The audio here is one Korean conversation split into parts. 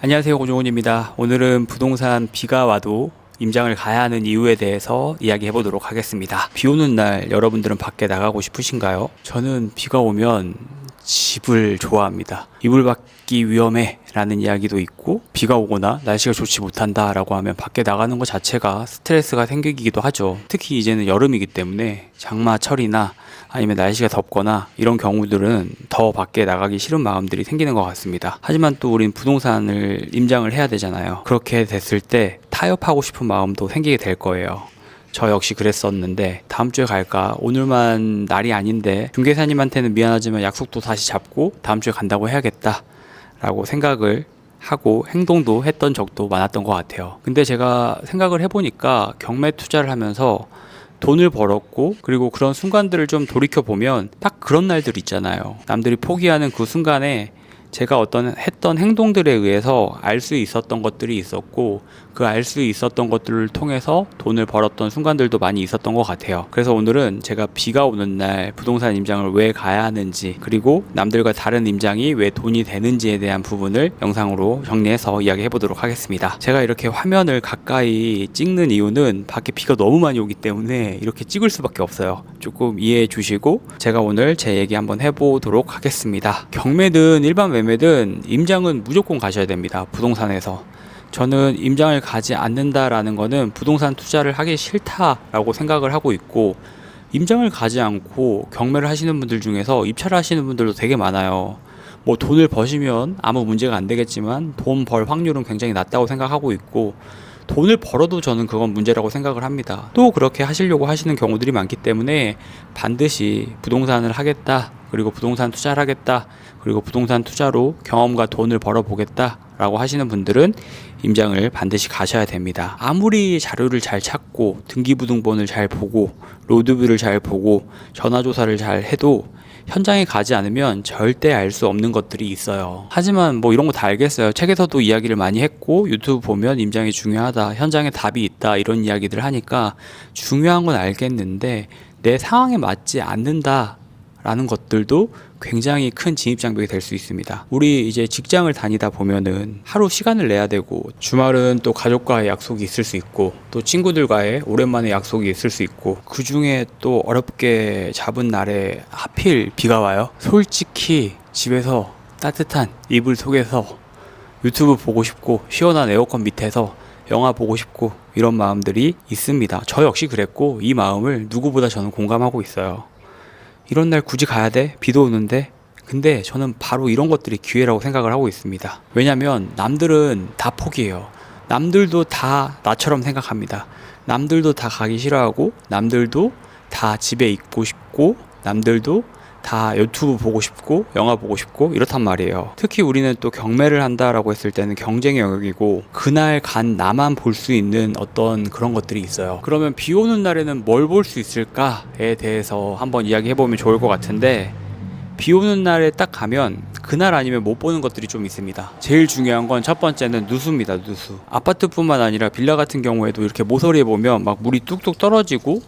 안녕하세요, 고종훈입니다. 오늘은 부동산 비가 와도 임장을 가야 하는 이유에 대해서 이야기해 보도록 하겠습니다. 비 오는 날 여러분들은 밖에 나가고 싶으신가요? 저는 비가 오면 집을 좋아합니다. 이불 밖이 위험해 라는 이야기도 있고, 비가 오거나 날씨가 좋지 못한다 라고 하면 밖에 나가는 것 자체가 스트레스가 생기기도 하죠. 특히 이제는 여름이기 때문에 장마철이나 아니면 날씨가 덥거나 이런 경우들은 더 밖에 나가기 싫은 마음들이 생기는 것 같습니다. 하지만 또 우린 부동산을 임장을 해야 되잖아요. 그렇게 됐을 때 타협하고 싶은 마음도 생기게 될 거예요. 저 역시 그랬었는데 다음 주에 갈까? 오늘만 날이 아닌데 중개사님한테는 미안하지만 약속도 다시 잡고 다음 주에 간다고 해야겠다 라고 생각을 하고 행동도 했던 적도 많았던 것 같아요. 근데 제가 생각을 해보니까 경매 투자를 하면서 돈을 벌었고, 그리고 그런 순간들을 좀 돌이켜보면 딱 그런 날들 있잖아요. 남들이 포기하는 그 순간에 제가 했던 행동들에 의해서 알 수 있었던 것들이 있었고, 그 알 수 있었던 것들을 통해서 돈을 벌었던 순간들도 많이 있었던 것 같아요. 그래서 오늘은 제가 비가 오는 날 부동산 임장을 왜 가야 하는지, 그리고 남들과 다른 임장이 왜 돈이 되는지에 대한 부분을 영상으로 정리해서 이야기해 보도록 하겠습니다. 제가 이렇게 화면을 가까이 찍는 이유는 밖에 비가 너무 많이 오기 때문에 이렇게 찍을 수밖에 없어요. 조금 이해해 주시고 제가 오늘 제 얘기 한번 해보도록 하겠습니다. 경매든 일반 매매든 임장은 무조건 가셔야 됩니다. 부동산에서. 저는 임장을 가지 않는다라는 거는 부동산 투자를 하기 싫다라고 생각을 하고 있고, 임장을 가지 않고 경매를 하시는 분들 중에서 입찰을 하시는 분들도 되게 많아요. 뭐 돈을 버시면 아무 문제가 안 되겠지만 돈 벌 확률은 굉장히 낮다고 생각하고 있고, 돈을 벌어도 저는 그건 문제라고 생각을 합니다. 또 그렇게 하시려고 하시는 경우들이 많기 때문에 반드시 부동산을 하겠다, 그리고 부동산 투자를 하겠다, 그리고 부동산 투자로 경험과 돈을 벌어보겠다 라고 하시는 분들은 임장을 반드시 가셔야 됩니다. 아무리 자료를 잘 찾고 등기부등본을 잘 보고 로드뷰를 잘 보고 전화조사를 잘 해도 현장에 가지 않으면 절대 알 수 없는 것들이 있어요. 하지만 뭐 이런 거 다 알겠어요. 책에서도 이야기를 많이 했고, 유튜브 보면 임장이 중요하다, 현장에 답이 있다, 이런 이야기들 하니까 중요한 건 알겠는데 내 상황에 맞지 않는다 라는 것들도 굉장히 큰 진입장벽이 될 수 있습니다. 우리 이제 직장을 다니다 보면은 하루 시간을 내야 되고, 주말은 또 가족과의 약속이 있을 수 있고, 또 친구들과의 오랜만에 약속이 있을 수 있고, 그 중에 또 어렵게 잡은 날에 하필 비가 와요. 솔직히 집에서 따뜻한 이불 속에서 유튜브 보고 싶고, 시원한 에어컨 밑에서 영화 보고 싶고, 이런 마음들이 있습니다. 저 역시 그랬고, 이 마음을 누구보다 저는 공감하고 있어요. 이런 날 굳이 가야 돼? 비도 오는데? 근데 저는 바로 이런 것들이 기회라고 생각을 하고 있습니다. 왜냐면 남들은 다 포기해요. 남들도 다 나처럼 생각합니다. 남들도 다 가기 싫어하고, 남들도 다 집에 있고 싶고, 남들도 다 유튜브 보고 싶고 영화 보고 싶고 이렇단 말이에요. 특히 우리는 또 경매를 한다라고 했을 때는 경쟁의 영역이고, 그날 간 나만 볼 수 있는 어떤 그런 것들이 있어요. 그러면 비 오는 날에는 뭘 볼 수 있을까에 대해서 한번 이야기해보면 좋을 것 같은데, 비 오는 날에 딱 가면 그날 아니면 못 보는 것들이 좀 있습니다. 제일 중요한 건 첫 번째는 누수입니다. 누수. 아파트뿐만 아니라 빌라 같은 경우에도 이렇게 모서리에 보면 막 물이 뚝뚝 떨어지고,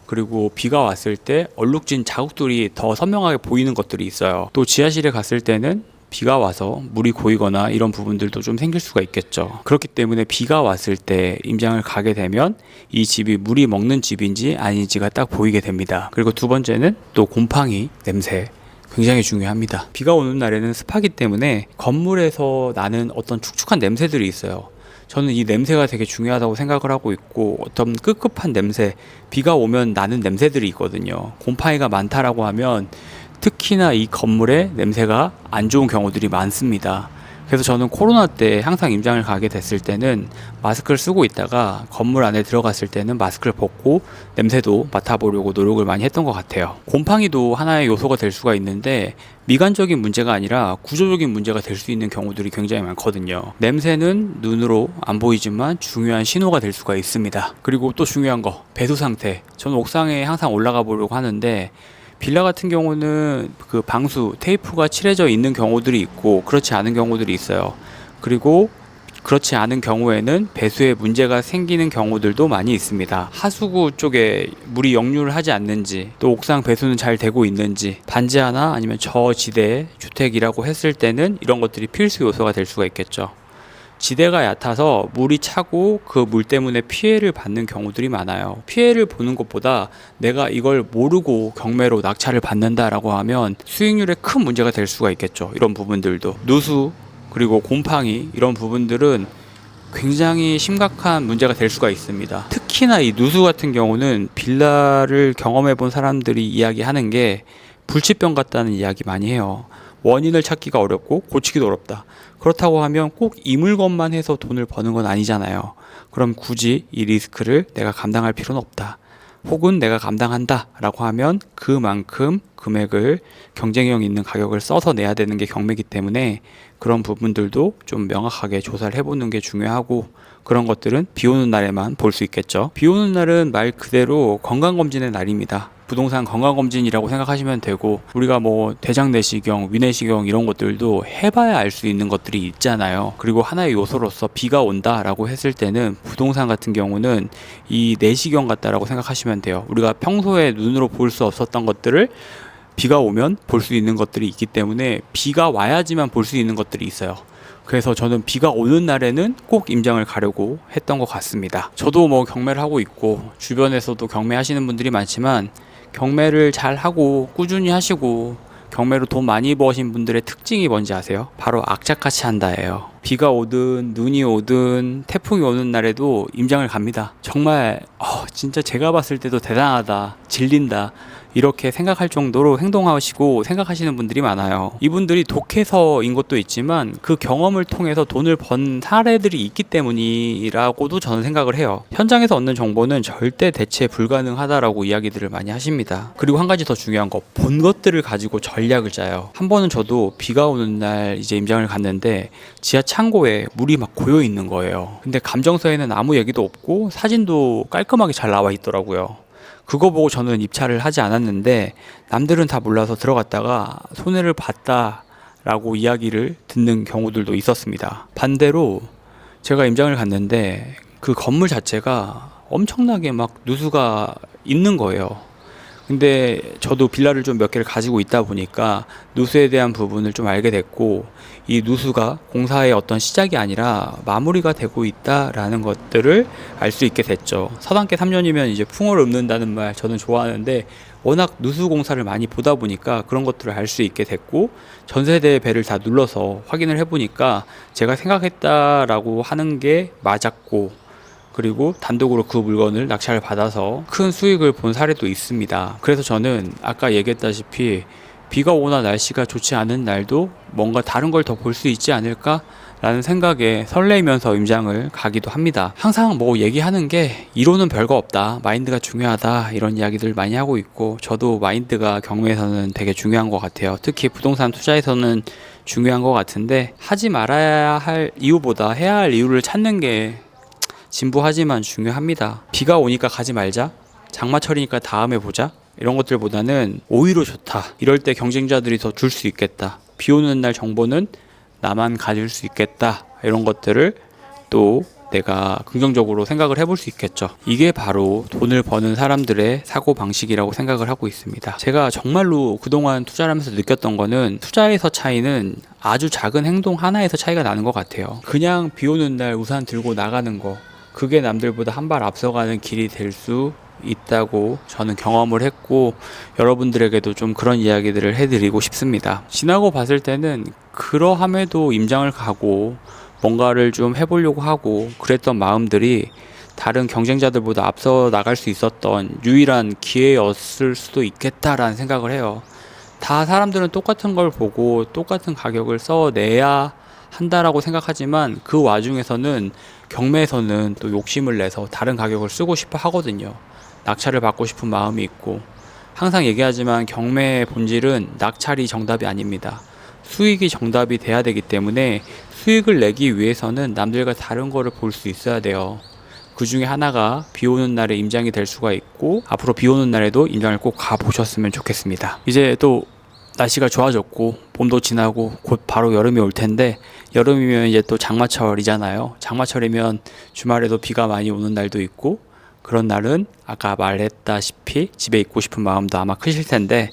그리고 비가 왔을 때 얼룩진 자국들이 더 선명하게 보이는 것들이 있어요. 또 지하실에 갔을 때는 비가 와서 물이 고이거나 이런 부분들도 좀 생길 수가 있겠죠. 그렇기 때문에 비가 왔을 때 임장을 가게 되면 이 집이 물이 먹는 집인지 아닌지가 딱 보이게 됩니다. 그리고 두 번째는 또 곰팡이 냄새, 굉장히 중요합니다. 비가 오는 날에는 습하기 때문에 건물에서 나는 어떤 축축한 냄새들이 있어요. 저는 이 냄새가 되게 중요하다고 생각을 하고 있고, 어떤 꿉꿉한 냄새, 비가 오면 나는 냄새들이 있거든요. 곰팡이가 많다라고 하면 특히나 이 건물에 냄새가 안 좋은 경우들이 많습니다. 그래서 저는 코로나 때 항상 임장을 가게 됐을 때는 마스크를 쓰고 있다가 건물 안에 들어갔을 때는 마스크를 벗고 냄새도 맡아보려고 노력을 많이 했던 것 같아요. 곰팡이도 하나의 요소가 될 수가 있는데 미관적인 문제가 아니라 구조적인 문제가 될 수 있는 경우들이 굉장히 많거든요. 냄새는 눈으로 안 보이지만 중요한 신호가 될 수가 있습니다. 그리고 또 중요한 거, 배수 상태. 저는 옥상에 항상 올라가 보려고 하는데 빌라 같은 경우는 그 방수 테이프가 칠해져 있는 경우들이 있고, 그렇지 않은 경우들이 있어요. 그리고 그렇지 않은 경우에는 배수에 문제가 생기는 경우들도 많이 있습니다. 하수구 쪽에 물이 역류를 하지 않는지, 또 옥상 배수는 잘 되고 있는지, 반지하나 아니면 저지대 주택이라고 했을 때는 이런 것들이 필수 요소가 될 수가 있겠죠. 지대가 얕아서 물이 차고 그 물 때문에 피해를 받는 경우들이 많아요. 피해를 보는 것보다 내가 이걸 모르고 경매로 낙찰을 받는다라고 하면 수익률에 큰 문제가 될 수가 있겠죠. 이런 부분들도 누수 그리고 곰팡이 이런 부분들은 굉장히 심각한 문제가 될 수가 있습니다. 특히나 이 누수 같은 경우는 빌라를 경험해 본 사람들이 이야기하는 게 불치병 같다는 이야기 많이 해요. 원인을 찾기가 어렵고 고치기도 어렵다. 그렇다고 하면 꼭 이 물건만 해서 돈을 버는 건 아니잖아요. 그럼 굳이 이 리스크를 내가 감당할 필요는 없다. 혹은 내가 감당한다 라고 하면 그만큼 금액을 경쟁력 있는 가격을 써서 내야 되는 게 경매이기 때문에 그런 부분들도 좀 명확하게 조사를 해보는 게 중요하고, 그런 것들은 비 오는 날에만 볼 수 있겠죠. 비 오는 날은 말 그대로 건강검진의 날입니다. 부동산 건강검진이라고 생각하시면 되고, 우리가 뭐 대장 내시경, 위내시경 이런 것들도 해봐야 알 수 있는 것들이 있잖아요. 그리고 하나의 요소로서 비가 온다 라고 했을 때는 부동산 같은 경우는 이 내시경 같다라고 생각하시면 돼요. 우리가 평소에 눈으로 볼 수 없었던 것들을 비가 오면 볼 수 있는 것들이 있기 때문에 비가 와야지만 볼 수 있는 것들이 있어요. 그래서 저는 비가 오는 날에는 꼭 임장을 가려고 했던 것 같습니다. 저도 뭐 경매를 하고 있고 주변에서도 경매하시는 분들이 많지만, 경매를 잘 하고 꾸준히 하시고 경매로 돈 많이 버신 분들의 특징이 뭔지 아세요? 바로 악착같이 한다예요. 비가 오든 눈이 오든 태풍이 오는 날에도 임장을 갑니다. 정말 진짜 제가 봤을 때도 대단하다, 질린다 이렇게 생각할 정도로 행동하시고 생각하시는 분들이 많아요. 이분들이 독해서인 것도 있지만 그 경험을 통해서 돈을 번 사례들이 있기 때문이라고도 저는 생각을 해요. 현장에서 얻는 정보는 절대 대체 불가능하다라고 이야기들을 많이 하십니다. 그리고 한 가지 더 중요한 거, 본 것들을 가지고 전략을 짜요. 한 번은 저도 비가 오는 날 이제 임장을 갔는데 지하 창고에 물이 막 고여 있는 거예요. 근데 감정서에는 아무 얘기도 없고 사진도 깔끔하게 잘 나와 있더라고요. 그거 보고 저는 입찰을 하지 않았는데 남들은 다 몰라서 들어갔다가 손해를 봤다라고 이야기를 듣는 경우들도 있었습니다. 반대로 제가 임장을 갔는데 그 건물 자체가 엄청나게 막 누수가 있는 거예요. 근데 저도 빌라를 좀 몇 개를 가지고 있다 보니까 누수에 대한 부분을 좀 알게 됐고, 이 누수가 공사의 어떤 시작이 아니라 마무리가 되고 있다라는 것들을 알 수 있게 됐죠. 서당계 3년이면 이제 풍어를 읊는다는 말 저는 좋아하는데, 워낙 누수 공사를 많이 보다 보니까 그런 것들을 알 수 있게 됐고, 전세대 배를 다 눌러서 확인을 해보니까 제가 생각했다라고 하는 게 맞았고, 그리고 단독으로 그 물건을 낙찰을 받아서 큰 수익을 본 사례도 있습니다. 그래서 저는 아까 얘기했다시피 비가 오나 날씨가 좋지 않은 날도 뭔가 다른 걸 더 볼 수 있지 않을까 라는 생각에 설레이면서 임장을 가기도 합니다. 항상 뭐 얘기하는 게 이론은 별거 없다, 마인드가 중요하다 이런 이야기들 많이 하고 있고, 저도 마인드가 경매에서는 되게 중요한 것 같아요. 특히 부동산 투자에서는 중요한 것 같은데, 하지 말아야 할 이유보다 해야 할 이유를 찾는 게 진부하지만 중요합니다. 비가 오니까 가지 말자, 장마철이니까 다음에 보자, 이런 것들보다는 오히려 좋다, 이럴 때 경쟁자들이 더 줄 수 있겠다, 비 오는 날 정보는 나만 가질 수 있겠다, 이런 것들을 또 내가 긍정적으로 생각을 해볼 수 있겠죠. 이게 바로 돈을 버는 사람들의 사고방식이라고 생각을 하고 있습니다. 제가 정말로 그동안 투자를 하면서 느꼈던 거는, 투자에서 차이는 아주 작은 행동 하나에서 차이가 나는 것 같아요. 그냥 비 오는 날 우산 들고 나가는 거, 그게 남들보다 한 발 앞서가는 길이 될 수 있다고 저는 경험을 했고, 여러분들에게도 좀 그런 이야기들을 해드리고 싶습니다. 지나고 봤을 때는 그러함에도 임장을 가고 뭔가를 좀 해보려고 하고 그랬던 마음들이 다른 경쟁자들보다 앞서 나갈 수 있었던 유일한 기회였을 수도 있겠다라는 생각을 해요. 다 사람들은 똑같은 걸 보고 똑같은 가격을 써내야 한다라고 생각하지만, 그 와중에서는 경매에서는 또 욕심을 내서 다른 가격을 쓰고 싶어 하거든요. 낙찰을 받고 싶은 마음이 있고, 항상 얘기하지만 경매의 본질은 낙찰이 정답이 아닙니다. 수익이 정답이 돼야 되기 때문에 수익을 내기 위해서는 남들과 다른 거를 볼 수 있어야 돼요. 그 중에 하나가 비 오는 날에 임장이 될 수가 있고, 앞으로 비 오는 날에도 임장을 꼭 가보셨으면 좋겠습니다. 이제 또 날씨가 좋아졌고 봄도 지나고 곧 바로 여름이 올 텐데, 여름이면 이제 또 장마철이잖아요. 장마철이면 주말에도 비가 많이 오는 날도 있고, 그런 날은 아까 말했다시피 집에 있고 싶은 마음도 아마 크실 텐데,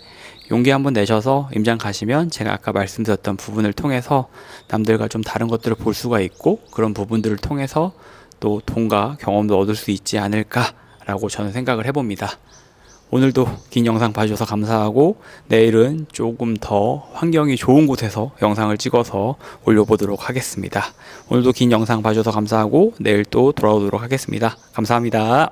용기 한번 내셔서 임장 가시면 제가 아까 말씀드렸던 부분을 통해서 남들과 좀 다른 것들을 볼 수가 있고, 그런 부분들을 통해서 또 돈과 경험도 얻을 수 있지 않을까라고 저는 생각을 해봅니다. 오늘도 긴 영상 봐주셔서 감사하고, 내일은 조금 더 환경이 좋은 곳에서 영상을 찍어서 올려보도록 하겠습니다. 오늘도 긴 영상 봐주셔서 감사하고 내일 또 돌아오도록 하겠습니다. 감사합니다.